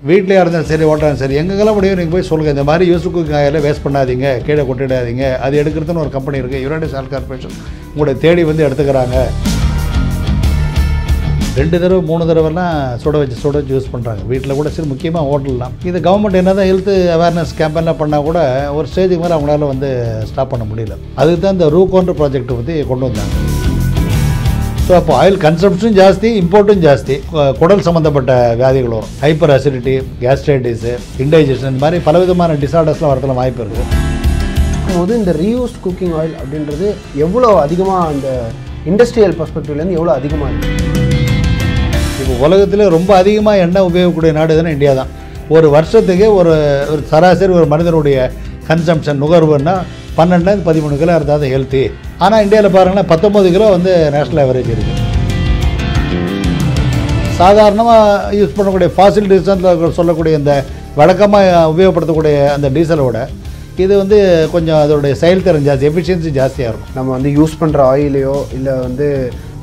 வீட்டிலையாக இருந்தாலும் சரி ஓட்டாலும் சரி எங்கெங்கெல்லாம் முடியும் நீங்கள் போய் சொல்லுங்கள், இந்த மாதிரி யூஸ் குக்கிங் ஆயிலை வேஸ்ட் பண்ணாதீங்க, கீழே கொட்டிடாதீங்க. அது எடுக்கிறதுன்னு ஒரு கம்பெனி இருக்குது, யுனைடெட் ஆயில் கார்பரேஷன், உங்களை தேடி வந்து எடுத்துக்கிறாங்க. 2 தடவை 3 தடவைலாம் சுட வச்சு யூஸ் பண்ணுறாங்க வீட்டில் கூட. சரி, முக்கியமாக ஹோட்டல்லாம் இது கவர்மெண்ட் என்ன தான் ஹெல்த் அவேர்னஸ் கேம்பெயின்லாம் பண்ணால் கூட ஒரு ஸ்டேஜுக்கு மேலே அவங்களால வந்து ஸ்டாப் பண்ண முடியல. அதுக்கு தான் இந்த ரூகோன்ற ப்ராஜெக்ட்டை பற்றி கொண்டு வந்தாங்க. ஸோ அப்போ ஆயில் கன்சம்ப்ஷன் ஜாஸ்தி, இம்போர்ட்டும் ஜாஸ்தி, குடல் சம்மந்தப்பட்ட வியாதிகள் வரும், ஹைப்பர் அசிடிட்டி, கேஸ்ட்ரைட்டிஸு, இன்டைஜஷன், இந்த மாதிரி பலவிதமான டிசார்டர்ஸ்லாம் வரதுல வாய்ப்பு இருக்குது. போது இந்த ரீயூஸ்ட் குக்கிங் ஆயில் அப்படின்றது எவ்வளோ அதிகமாக அந்த இண்டஸ்ட்ரியல் பர்ஸ்பெக்டிவ்லேருந்து எவ்வளோ அதிகமாக இருக்குது? இப்போ உலகத்தில் ரொம்ப அதிகமாக எண்ணெய் உபயோகிக்கக்கூடிய நாடு எதுனா இந்தியா தான். ஒரு வருஷத்துக்கு ஒரு சராசரி ஒரு மனிதனுடைய கன்சம்ஷன் நுகர்வுன்னா 12-13 கிலோ இருந்தால் அது ஹெல்த்தி. ஆனால் இந்தியாவில் பாருங்கன்னா 19 கிலோ வந்து நேஷ்னல் ஆவரேஜ் இருக்குது. சாதாரணமாக யூஸ் பண்ணக்கூடிய ஃபாசில் டீசல் சொல்லக்கூடிய இந்த வழக்கமாக உபயோகப்படுத்தக்கூடிய அந்த டீசலோட இது வந்து கொஞ்சம் அதோடைய செயல்திறன் ஜாஸ்தி, எஃபிஷியன்சி ஜாஸ்தியாக இருக்கும். நம்ம வந்து யூஸ் பண்ணுற ஆயிலையோ இல்லை வந்து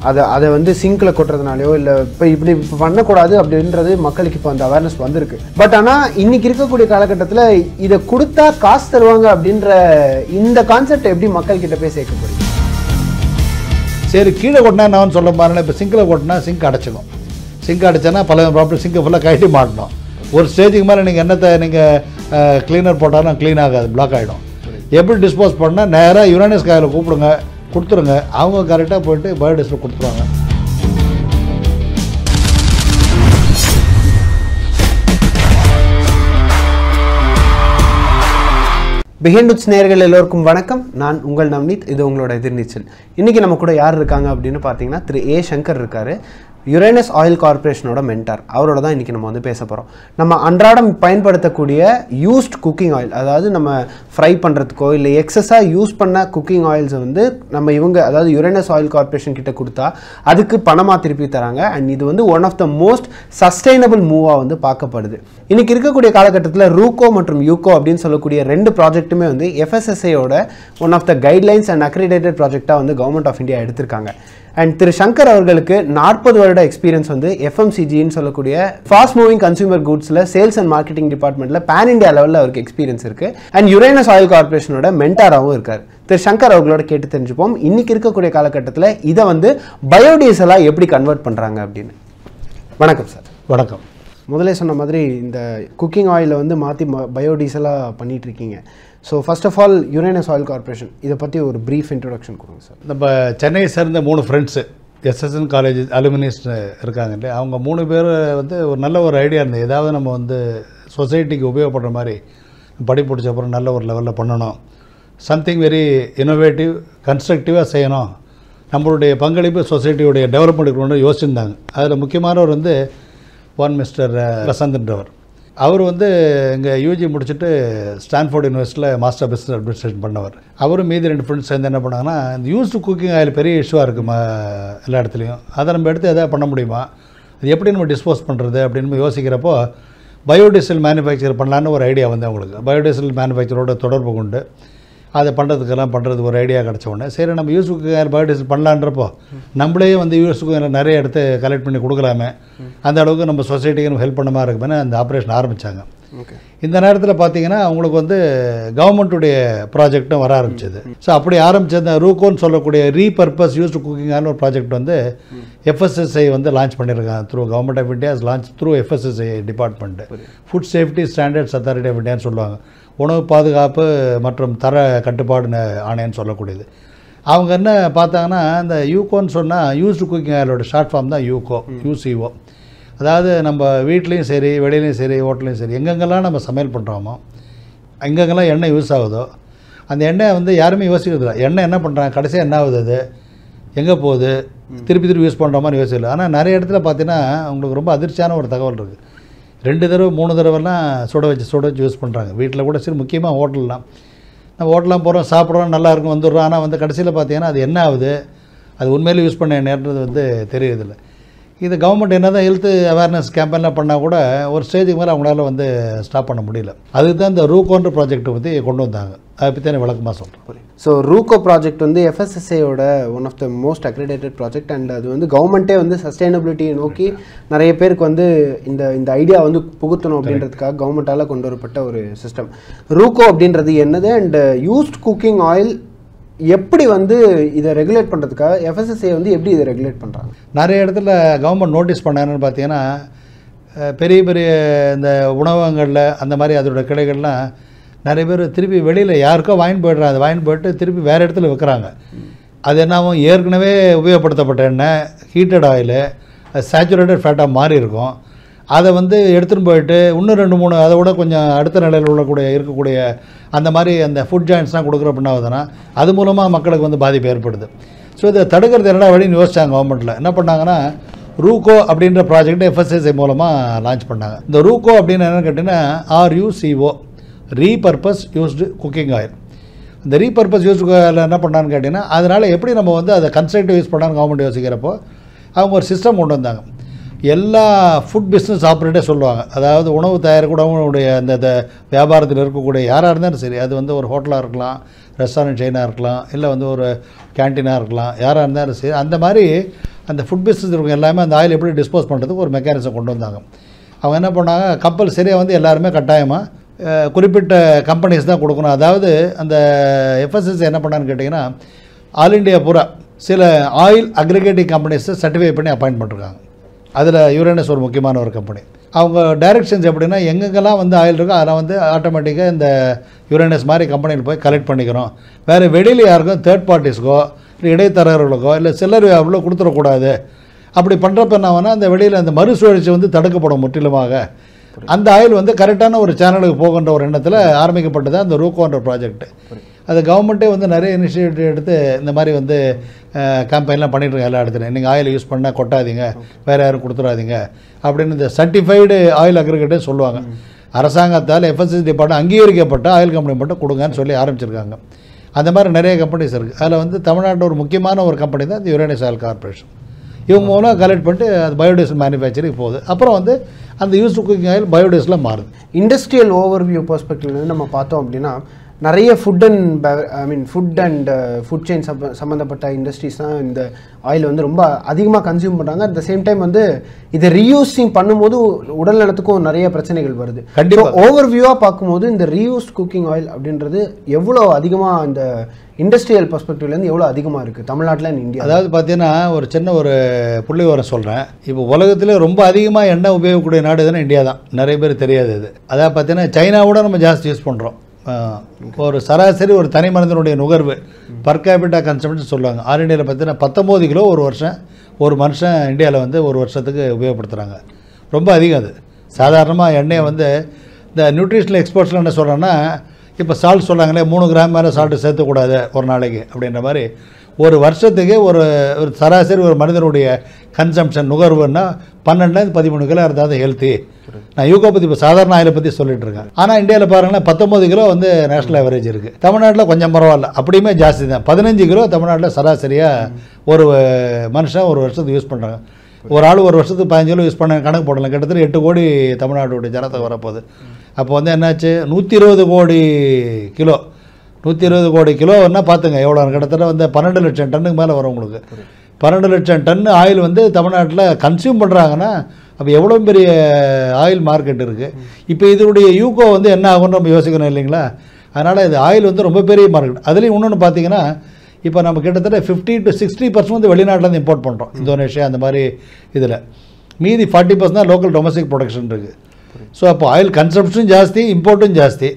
அதை வந்து சிங்கில் கொட்டுறதுனாலையோ இல்லை இப்போ இப்படி பண்ணக்கூடாது அப்படின்றது மக்களுக்கு இப்போ அந்த அவேர்னஸ் வந்திருக்கு. பட் ஆனால் இன்றைக்கி இருக்கக்கூடிய காலகட்டத்தில் இதை கொடுத்தா காசு தருவாங்க அப்படின்ற இந்த கான்செப்ட் எப்படி மக்கள்கிட்ட போய் சேர்க்க போகிறீங்க? சரி, கீழே கொட்டினா நான் சொல்ல பாருங்கள். இப்போ சிங்கில் கொட்டினா சிங்க் அடைச்சிக்கும். சிங்க் அடைச்சேன்னா பல ப்ராப்ளம், சிங்கை ஃபுல்லாக கழட்டி மாட்டணும். ஒரு ஸ்டேஜுக்கு மேலே நீங்கள் என்னத்தை நீங்கள் க்ளீனர் போட்டாலும் க்ளீன் ஆகாது, பிளாக் ஆகிடும். எப்படி டிஸ்போஸ் பண்ணால் நேராக யுரேனஸ் காயில் கூப்பிடுங்க, கொடுத்துருங்க. அவங்க கரெக்டாக போய்ட்டு பயோடீசல் கொடுத்துருவாங்க. பிஹைண்ட் வுட்ஸ் நேயர்கள் எல்லோருக்கும் வணக்கம். நான் உங்கள் நவ்னீத். இது உங்களோட எதிர்நீச்சல். இன்றைக்கி நம்ம கூட யார் இருக்காங்க அப்படின்னு பார்த்தீங்கன்னா திரு ஏ சங்கர் இருக்கார். யுரேனஸ் ஆயில் கார்பரேஷனோட மென்டார். அவரோட தான் இன்றைக்கி நம்ம வந்து பேச போகிறோம். நம்ம அன்றாடம் பயன்படுத்தக்கூடிய யூஸ்ட் குக்கிங் ஆயில், அதாவது நம்ம ஃப்ரை பண்ணுறதுக்கோ இல்லை எக்ஸஸாக யூஸ் பண்ண குக்கிங் ஆயில்ஸை வந்து நம்ம அதாவது யுரேனஸ் ஆயில் கார்பரேஷன் கிட்ட கொடுத்தா அதுக்கு பணமாக திருப்பி தராங்க. அண்ட் இது வந்து one of the most sustainable மூவாக வந்து பார்க்கப்படுது. இன்றைக்கி இருக்கக்கூடிய காலகட்டத்தில் ரூகோ மற்றும் யூகோ அப்படின்னு சொல்லக்கூடிய 2 ப்ராஜெக்ட்டுமே வந்து FSSAயோட one of the guidelines and accredited ப்ராஜெக்டாக வந்து கவர்மெண்ட் ஆஃப் இந்தியா எடுத்திருக்காங்க. அண்ட் திரு சங்கர் அவர்களுக்கு 40 வருட எக்ஸ்பீரியன்ஸ் வந்து FMCGன்னு சொல்லக்கூடிய ஃபாஸ்ட் மூவிங் கன்சூமர் குட்ஸில் சேல்ஸ் அண்ட் மார்க்கெட்டிங் டிபார்ட்மெண்ட்டில் பேன் இண்டியா லெவலில் அவருக்கு எக்ஸ்பீரியன்ஸ் இருக்குது. அண்ட் யுரேனஸ் ஆயில் கார்பரேஷனோட மென்டாராகவும் இருக்கார். திரு சங்கர் அவர்களோட கேட்டு தெரிஞ்சுப்போம் இன்றைக்கி இருக்கக்கூடிய காலகட்டத்தில் இதை வந்து பயோடீசலாக எப்படி கன்வெர்ட் பண்ணுறாங்க அப்படின்னு. வணக்கம் சார். வணக்கம். முதலே சொன்ன மாதிரி இந்த குக்கிங் ஆயிலை வந்து மாற்றி பயோடீசலாக பண்ணிகிட்ருக்கீங்க. So first of all Uranus oil corporation இதை பற்றி ஒரு ப்ரீஃப் இன்ட்ரொடக்ஷன் கொடுங்க சார். நம்ம சென்னையை சேர்ந்த 3 ஃப்ரெண்ட்ஸு SSN காலேஜ் அலுமினிஸ் இருக்காங்கல்ல, அவங்க 3 பேர் வந்து ஒரு நல்ல ஒரு ஐடியா இருந்தது. ஏதாவது நம்ம வந்து சொசைட்டிக்கு உபயோகப்படுற மாதிரி படிப்பு முடிச்ச அப்புறம் நல்ல ஒரு லெவலில் பண்ணணும், சம்திங் வெரி இனோவேட்டிவ் கன்ஸ்ட்ரக்டிவாக செய்யணும், நம்மளுடைய பங்களிப்பு சொசைட்டியோடைய டெவலப்மெண்ட்டுக்கு யோசிச்சிருந்தாங்க. அதில் முக்கியமானவர் வந்து மிஸ்டர் வசந்த்ன்றவர். அவர் வந்து இங்கே UG முடிச்சுட்டு ஸ்டான்ஃபோர்ட் யூனிவர்சிட்டியில் மாஸ்டர் பிஸ்னஸ் அட்மினிஸ்ட்ரேஷன் பண்ணவர். அவரும் மீதி 2 ஃப்ரெண்ட்ஸ் சேர்ந்து என்ன பண்ணாங்கன்னா, இந்த யூஸ்டு குக்கிங் ஆயில் பெரிய இஷ்யூவாக இருக்குது எல்லா இடத்துலையும், அதை நம்ம எடுத்து எதாவது பண்ண முடியுமா, அது எப்படி நம்ம டிஸ்போஸ் பண்ணுறது அப்படின்னு யோசிக்கிறப்போ பயோடீசல் மேனுஃபேக்சர் பண்ணலான்னு ஒரு ஐடியா வந்து அவங்களுக்கு. பயோடீசல் மேனுஃபேக்சரோட தொடர்பு கொண்டு அதை பண்ணுறதுக்கு ஒரு ஐடியா கிடச்ச உடனே சரி நம்ம யூஸ் குக்கிங் பயோடீசல் பண்ணலான்றப்போ நம்மளே வந்து யூஸ் குக்கிங் நிறைய எடுத்து கலெக்ட் பண்ணி கொடுக்கலாமே, அந்த அளவுக்கு நம்ம சொசைட்டிக்கு நம்ம ஹெல்ப் பண்ண மாதிரி இருக்குமே அந்த ஆப்ரேஷன் ஆரம்பித்தாங்க. இந்த நேரத்தில் பார்த்தீங்கன்னா அவங்களுக்கு வந்து கவர்மெண்ட்டுடைய ப்ராஜெக்டும் வர ஆரம்பிச்சது. ஸோ அப்படி ஆரம்பித்த அந்த ரூகோன்னு சொல்லக்கூடிய ரீபர்பஸ் யூஸ்டு குக்கிங்கான ஒரு ப்ராஜெக்ட் வந்து FSSAI வந்து லான்ச் பண்ணியிருக்காங்க. Through government of India launch through FSSAI department, food safety standards authority of இந்தியான்னு சொல்லுவாங்க, உணவு பாதுகாப்பு மற்றும் தர கட்டுப்பாடு ஆணையன்னு சொல்லக்கூடியது. அவங்க என்ன பார்த்தாங்கன்னா, இந்த யூகோன்னு சொன்னால் யூஸ்டு குக்கிங் ஆயிலோட ஷார்ட் ஃபார்ம் தான் யூகோ, UCO. அதாவது நம்ம வீட்லேயும் சரி வெளியிலையும் சரி ஹோட்டலையும் சரி எங்கெங்கெல்லாம் நம்ம சமையல் பண்ணுறோமோ எங்கெங்கெல்லாம் எண்ணெய் யூஸ் ஆகுதோ அந்த எண்ணெய் வந்து யாருமே யோசிக்கிறதில்ல. எண்ணெய் என்ன பண்ணுறாங்க, கடைசியாக என்ன ஆகுது, அது எங்கே போகுது, திருப்பி யூஸ் பண்ணுற மாதிரி யோசிக்கல. ஆனால் நிறைய இடத்துல பார்த்தீங்கன்னா உங்களுக்கு ரொம்ப அதிர்ச்சியான ஒரு தகவல் இருக்குது. 2 தடவை 3 தடவைலாம் சுட வச்சு யூஸ் பண்ணுறாங்க வீட்டில் கூட. சரி, முக்கியமாக ஹோட்டல்லாம் நம்ம ஹோட்டலாம் போகிறோம், சாப்பிட்றோம், நல்லா இருக்கும், வந்துடுறோம். ஆனால் வந்து கடைசியில் பார்த்தீங்கன்னா அது என்ன ஆகுது, அது உண்மையிலே யூஸ் பண்ண எண்ணெய்ன்றது வந்து தெரியறதில்ல. இது கவர்மெண்ட் என்ன தான் ஹெல்த் அவேர்னஸ் கேம்பெயின்லாம் பண்ணால் கூட ஒரு ஸ்டேஜுக்கு மேலே அவங்களால வந்து ஸ்டாப் பண்ண முடியல. அதுக்கு தான் இந்த ரூகோன்ற ப்ராஜெக்ட்டை பற்றி கொண்டு வந்தாங்க. அதை பற்றி நான் விளக்கமாக சொல்கிறேன். ஸோ ரூகோ ப்ராஜெக்ட் வந்து FSSAயோட one of the most accredited project. And அது வந்து கவர்மெண்ட்டே வந்து சஸ்டைனபிலிட்டியை நோக்கி நிறைய பேருக்கு வந்து இந்த ஐடியா வந்து புகுத்தணும் அப்படின்றதுக்காக கவர்மெண்ட்டால் கொண்டு வரப்பட்ட ஒரு சிஸ்டம். ரூகோ அப்படின்றது என்னது, அண்ட் யூஸ்ட் குக்கிங் ஆயில் எப்படி வந்து இதை ரெகுலேட் பண்ணுறதுக்காக FSSA வந்து எப்படி இதை ரெகுலேட் பண்ணுறாங்க? நிறைய இடத்துல கவர்மெண்ட் நோட்டீஸ் பண்ணாருன்னு பார்த்தீங்கன்னா, பெரிய பெரிய இந்த உணவகங்களில் அந்த மாதிரி அதோட கடைகள்லாம் நிறைய பேர் திருப்பி வெளியில் யாருக்கோ வாங்கிட்டு போய்ட்றாங்க. அதை வாங்கிட்டு போய்ட்டு திருப்பி வேறு இடத்துல விற்கிறாங்க. அது என்னாவும் ஏற்கனவே உபயோகப்படுத்தப்பட்ட எண்ணெய், ஹீட்டட் ஆயிலு, சேச்சுரேட்டட் ஃபேட்டாக மாறி இருக்கும். அதை வந்து எடுத்துகிட்டு போயிட்டு இன்னும் 2-3 அதை விட கொஞ்சம் அடுத்த நிலையில் இருக்கக்கூடிய அந்த மாதிரி அந்த ஃபுட் ஜாயின்ட்ஸ்லாம் கொடுக்குற பண்ணாவதுன்னா அது மூலமாக மக்களுக்கு வந்து பாதிப்பு ஏற்படுது. ஸோ இதை தடுக்கிறது என்னடா வழின்னு யோசிச்சாங்க. கவர்மெண்ட்டில் என்ன பண்ணாங்கன்னா, ரூகோ அப்படின்ற ப்ராஜெக்ட் FSSA மூலமாக லான்ச் பண்ணாங்க. இந்த ரூகோ அப்படின்னு என்னென்னு கேட்டிங்கன்னா RUCO, repurpose used cooking oil. இந்த ரீபர்பஸ் யூஸ்டு ஆயில் என்ன பண்ணான்னு கேட்டிங்கன்னா, அதனால் எப்படி நம்ம வந்து அதை கன்ஸ்ட்ரக்டிவ் யூஸ் பண்ணான்னு கவர்மெண்ட் யோசிக்கிறப்போ அவங்க ஒரு சிஸ்டம் கொண்டு வந்தாங்க. எல்லா ஃபுட் பிஸ்னஸ் ஆப்ரேட்டே சொல்லுவாங்க. அதாவது உணவு தயாரிக்கூடவுடைய அந்த வியாபாரத்தில் இருக்கக்கூடிய யாராக இருந்தாலும் சரி, அது வந்து ஒரு ஹோட்டலாக இருக்கலாம், ரெஸ்டாரண்ட் செயினாக இருக்கலாம், இல்லை வந்து ஒரு கேன்டீனாக இருக்கலாம், யாராக இருந்தாலும் சரி, அந்த மாதிரி அந்த ஃபுட் பிஸ்னஸ் இருக்கவங்க எல்லாமே அந்த ஆயில் எப்படி டிஸ்போஸ் பண்ணுறதுக்கு ஒரு மெக்கானிசம் கொண்டு வந்தாங்க. அவங்க என்ன பண்ணாங்க, கம்பல்சரியாக வந்து எல்லாருமே கட்டாயமாக குறிப்பிட்ட கம்பெனிஸ் தான் கொடுக்கணும். அதாவது அந்த FSSA என்ன பண்ணான்னு கேட்டிங்கன்னா, ஆல் இண்டியா பூரா சில ஆயில் அக்ரிகேட்டிங் கம்பெனிஸை சர்டிஃபை பண்ணி அப்பாயின்ட் பண்ணிருக்காங்க. அதில் யுரேனஸ் ஒரு முக்கியமான ஒரு கம்பெனி. அவங்க டைரக்ஷன்ஸ் எப்படின்னா, எங்கெங்கெல்லாம் வந்து ஆயில் இருக்கோ அதெல்லாம் வந்து ஆட்டோமேட்டிக்காக இந்த யுரேனஸ் மாதிரி கம்பெனியில் போய் கலெக்ட் பண்ணிக்கிறோம். வேறு வெளியில் யாருக்கும் தேர்ட் பார்ட்டிஸ்க்கோ இல்லை இடைத்தரகர்களுக்கோ இல்லை சில்லர் அவ்வளோ கொடுத்துடக்கூடாது. அப்படி பண்ணுறப்ப என்ன ஆகுனா, அந்த வெளியில் அந்த மறுசுழற்சி வந்து தடுக்கப்படும் முற்றிலுமாக. அந்த ஆயில் வந்து கரெக்டான ஒரு சேனலுக்கு போகின்ற ஒரு எண்ணத்தில் ஆரம்பிக்கப்பட்டது அந்த ரூகோன்ற ப்ராஜெக்ட். அது கவர்மெண்ட்டே வந்து நிறைய இனிஷியேட்டிவ் எடுத்து இந்த மாதிரி வந்து கேம்பெயின்லாம் பண்ணிட்டுருக்காங்க. எல்லா இடத்துலையும் நீங்கள் ஆயில் யூஸ் பண்ணால் கொட்டாதீங்க, வேறு யாரும் கொடுத்துடாதீங்க அப்படின்னு இந்த சர்டிஃபைடு ஆயில் அக்ரிகேட்டே சொல்லுவாங்க. அரசாங்கத்தால் FSSA டிபார்ட்மெண்ட் அங்கீகரிக்கப்பட்ட ஆயில் கம்பெனி மட்டும் கொடுங்கன்னு சொல்லி ஆரம்பிச்சிருக்காங்க. அந்த மாதிரி நிறைய கம்பெனிஸ் இருக்குது. அதில் வந்து தமிழ்நாட்டில் ஒரு முக்கியமான ஒரு கம்பெனி தான் இந்த யுரேனஸ் ஆயில் கார்பரேஷன். இவங்க மூலம் கலெக்ட் பண்ணிட்டு அது பயோடீசல் மேனுஃபேக்சரிங் போகுது. அப்புறம் வந்து அந்த யூஸ் குக்கிங் ஆயில் பயோடீசலில் மாறுது. இண்டஸ்ட்ரியல் ஓவர்வியூ பெர்ஸ்பெக்டிவ்லேருந்து நம்ம பார்த்தோம் அப்படின்னா, நிறைய ஃபுட் அண்ட் ஃபுட் செயின் சம்மந்தப்பட்ட இண்டஸ்ட்ரீஸ் தான் இந்த ஆயில் வந்து ரொம்ப அதிகமாக கன்சியூம் பண்ணுறாங்க. அட் த சேம் டைம் வந்து இதை ரீயூஸிங் பண்ணும்போது உடல் நலத்துக்கும் நிறைய பிரச்சனைகள் வருது. கண்டிப்பாக ஓவர்வியூவாக பார்க்கும்போது இந்த ரீயூஸ்ட் குக்கிங் ஆயில் அப்படின்றது எவ்வளோ அதிகமாக இந்த இண்டஸ்ட்ரியல் பெர்ஸ்பெக்டிவ்லேருந்து எவ்வளோ அதிகமாக இருக்குது தமிழ்நாட்டில் அண்ட் இந்தியா? அதாவது பார்த்தீங்கன்னா, ஒரு சின்ன ஒரு புள்ளி விவரம் சொல்கிறேன். இப்போ உலகத்திலே ரொம்ப அதிகமாக எண்ணெய் உபயோகக்கூடிய நாடு எதுனா இந்தியா தான். நிறைய பேர் தெரியாது அது. அதாவது பார்த்தீங்கன்னா, சைனாவோட நம்ம ஜாஸ்தி யூஸ் பண்ணுறோம். ஒரு சராசரி ஒரு தனி மனிதனுடைய நுகர்வு பர் கேபிட்டா கன்சம்ஷன் சொல்லுவாங்க. ஆல் இண்டியாவில் பார்த்தீங்கன்னா 19 கிலோ ஒரு மனுஷன் இந்தியாவில் வந்து ஒரு வருஷத்துக்கு உபயோகப்படுத்துகிறாங்க. ரொம்ப அதிகம் அது. சாதாரணமாக எண்ணெயை வந்து இந்த நியூட்ரிஷனல் எக்ஸ்பர்ட்ஸ்லாம் என்ன சொல்கிறாங்கன்னா, இப்போ சால்ட் சொல்கிறாங்களே 3 கிராம் மேலே சால்ட்டு சேர்த்துக்கூடாது ஒரு நாளைக்கு அப்படின்ற மாதிரி ஒரு வருஷத்துக்கு ஒரு சராசரி ஒரு மனிதனுடைய கன்சம்ஷன் நுகர்வுன்னா 12-13 கிலோ இருந்தால் அது ஹெல்த்தி. நான் யூகோ பற்றி இப்போ சாதாரண ஆயிலை பற்றி சொல்லிட்டு இருக்கேன். ஆனால் இந்தியாவில் பாருங்கன்னா 19 கிலோ வந்து நேஷனல் ஆவரேஜ் இருக்குது. தமிழ்நாட்டில் கொஞ்சம் பரவாயில்ல, அப்படியுமே ஜாஸ்தி தான். 15 கிலோ தமிழ்நாட்டில் சராசரியாக ஒரு மனுஷன் ஒரு வருஷத்துக்கு யூஸ் பண்ணுறாங்க. ஒரு ஆள் ஒரு வருஷத்துக்கு 15 கிலோ யூஸ் பண்ண கணக்கு போடலாம். கிட்டத்தட்ட 8 கோடி தமிழ்நாட்டுடைய ஜனத்தை வரப்போகுது. அப்போ வந்து என்னாச்சு, 120 கோடி கிலோ 120 கோடி கிலோன்னா பார்த்துங்க எவ்வளோ. கிட்டத்தட்ட வந்து 12 லட்சம் டன்னுக்கு மேலே வரும் உங்களுக்கு. 12 லட்சம் டன் ஆயில் வந்து தமிழ்நாட்டில் கன்சியூம் பண்ணுறாங்கன்னா அப்போ எவ்வளோ பெரிய ஆயில் மார்க்கெட் இருக்குது. இப்போ இதனுடைய யூகோ வந்து என்ன ஆகும்னு நம்ம யோசிக்கணும் இல்லைங்களா. அதனால் இது ஆயில் வந்து ரொம்ப பெரிய மார்க்கெட். அதுலேயும் இன்னொன்று பார்த்தீங்கன்னா, இப்போ நம்ம கிட்டத்தட்ட 50-60% வந்து வெளிநாட்டிலேருந்து இம்போர்ட் பண்ணுறோம். இந்தோனேஷியா அந்த மாதிரி இதில் மீதி 40% தான் லோக்கல் டொமஸ்டிக் ப்ரொடக்ஷன் இருக்குது. ஸோ அப்போ ஆயில் கன்சம்ஷனும் ஜாஸ்தி, இம்போர்ட்டும் ஜாஸ்தி.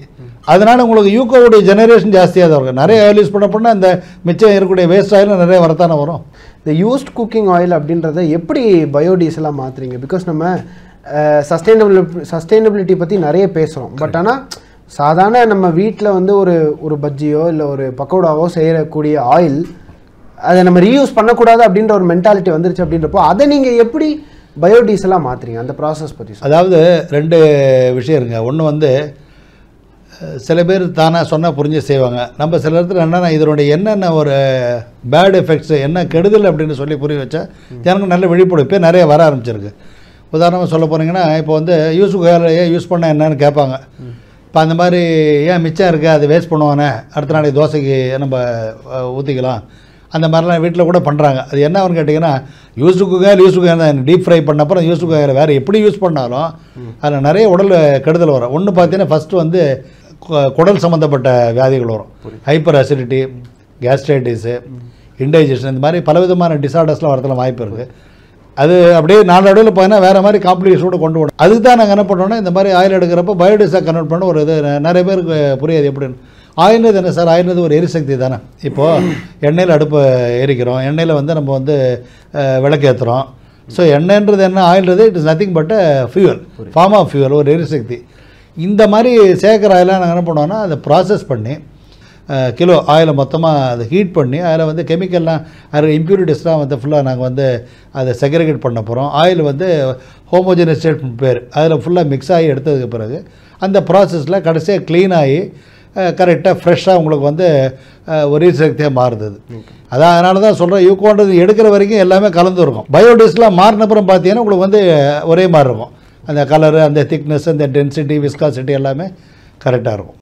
அதனால் உங்களுக்கு யூகோவுடைய ஜெனரேஷன் ஜாஸ்தியாக தான் இருக்கும். நிறைய ஆயில் யூஸ் பண்ண அந்த மிச்சம் இருக்கக்கூடிய வேஸ்ட் ஆயிலும் நிறைய வரத்தானே வரும். இந்த யூஸ்ட் குக்கிங் ஆயில் அப்படின்றத எப்படி பயோடீசலாக மாற்றுறீங்க? பிகாஸ் நம்ம சஸ்டைனபிலிட்டி பற்றி நிறைய பேசுகிறோம். பட் ஆனால் சாதாரண நம்ம வீட்டில் வந்து ஒரு பஜ்ஜியோ இல்லை ஒரு பக்கோடாவோ செய்யக்கூடிய ஆயில் அதை நம்ம ரீயூஸ் பண்ணக்கூடாது அப்படின்ற ஒரு மென்டாலிட்டி வந்துருச்சு. அப்படின்றப்போ அதை நீங்கள் எப்படி பயோடீசலாக மாற்றுறீங்க? அந்த ப்ராசஸ் பற்றி. அதாவது 2 விஷயம் இருக்குங்க. ஒன்று வந்து சில பேர் தானாக சொன்னால் புரிஞ்சு செய்வாங்க. நம்ம சில இடத்துல என்னென்னா இதனுடைய என்னென்ன ஒரு பேட் எஃபெக்ட்ஸு என்ன கெடுதல் அப்படின்னு சொல்லி புரிய வச்சா எனக்கு நல்ல விழிப்புணர்வு இப்போ நிறைய வர ஆரம்பிச்சிருக்கு. உதாரணமாக சொல்ல போனீங்கன்னா இப்போ வந்து யூஸ் பண்ண என்னன்னு கேட்பாங்க. இப்போ அந்த மாதிரி ஏன் மிச்சம் இருக்குது அது வேஸ்ட் பண்ணுவானே அடுத்த நாளைக்கு தோசைக்கு நம்ம ஊற்றிக்கலாம் அந்த மாதிரிலாம் வீட்டில் கூட பண்ணுறாங்க. அது என்னன்னு கேட்டிங்கன்னா யூஸ் குக்கர் தான் டீப் ஃப்ரை பண்ண அப்புறம் யூஸ் குக்கர் வேறு எப்படி யூஸ் பண்ணாலும் அதில் நிறைய உடல் கெடுதல் வரும். ஒன்று பார்த்தீங்கன்னா ஃபஸ்ட்டு வந்து குடல் சம்மந்தப்பட்ட வியாதிகள் வரும். ஹைப்பர் அசிடிட்டி, கேஸ்ட்ரைட்டிஸு, இன்டைஜஷன் இந்த மாதிரி பலவிதமான டிசார்டர்ஸ்லாம் வரதுல வாய்ப்பு இருக்குது. அது அப்படியே நாளடைவில் பார்த்தீங்கன்னா வேறு மாதிரி காம்ப்ளிகேஷனோட கொண்டு போகணும். அதுக்கு தான் நாங்கள் என்ன பண்ணோன்னா இந்த மாதிரி ஆயில் எடுக்கிறப்ப பயோடிஸாக கன்வெர்ட் பண்ண ஒரு இது நிறைய பேருக்கு புரியாது எப்படின்னு. ஆயில்னது என்ன சார்? ஆயில்னது ஒரு எரிசக்தி தானே. இப்போது எண்ணெயில் அடுப்பை எரிக்கிறோம், எண்ணெயில் வந்து நம்ம வந்து விளக்கேற்றுறோம். ஸோ எண்ணெய்ன்றது என்ன, ஆயில்றது it is nothing but fuel, form of fuel, ஒரு எரிசக்தி. இந்த மாதிரி சேர்க்குற ஆயிலாக நாங்கள் என்ன பண்ணுவோன்னா அதை ப்ராசஸ் பண்ணி கிலோ ஆயிலை மொத்தமாக அதை ஹீட் பண்ணி அதில் வந்து கெமிக்கல்லாம் அதில் இம்ப்யூரிட்டிஸ்லாம் வந்து ஃபுல்லாக நாங்கள் வந்து அதை செக்ரிகேட் பண்ண போகிறோம். ஆயில் வந்து ஹோமோஜினஸ் ஸ்டேட் பேர் அதில் ஃபுல்லாக மிக்ஸ் ஆகி எடுத்ததுக்கு பிறகு அந்த ப்ராசஸில் கடைசியாக க்ளீன் ஆகி கரெக்டாக ஃப்ரெஷ்ஷாக உங்களுக்கு வந்து ஒரு சக்தியாக மாறுது. அதான் அதனால தான் சொல்கிறேன் யூகோன்றது எடுக்கிற வரைக்கும் எல்லாமே கலந்து இருக்கும். பயோடிஸ்லாம் மாறினப்புறம் பார்த்தீங்கன்னா உங்களுக்கு வந்து ஒரே மாதிரி இருக்கும். அந்த கலரு, அந்த திக்னஸ், அந்த டென்சிட்டி, விஸ்காசிட்டி எல்லாமே கரெக்டாக இருக்கும்.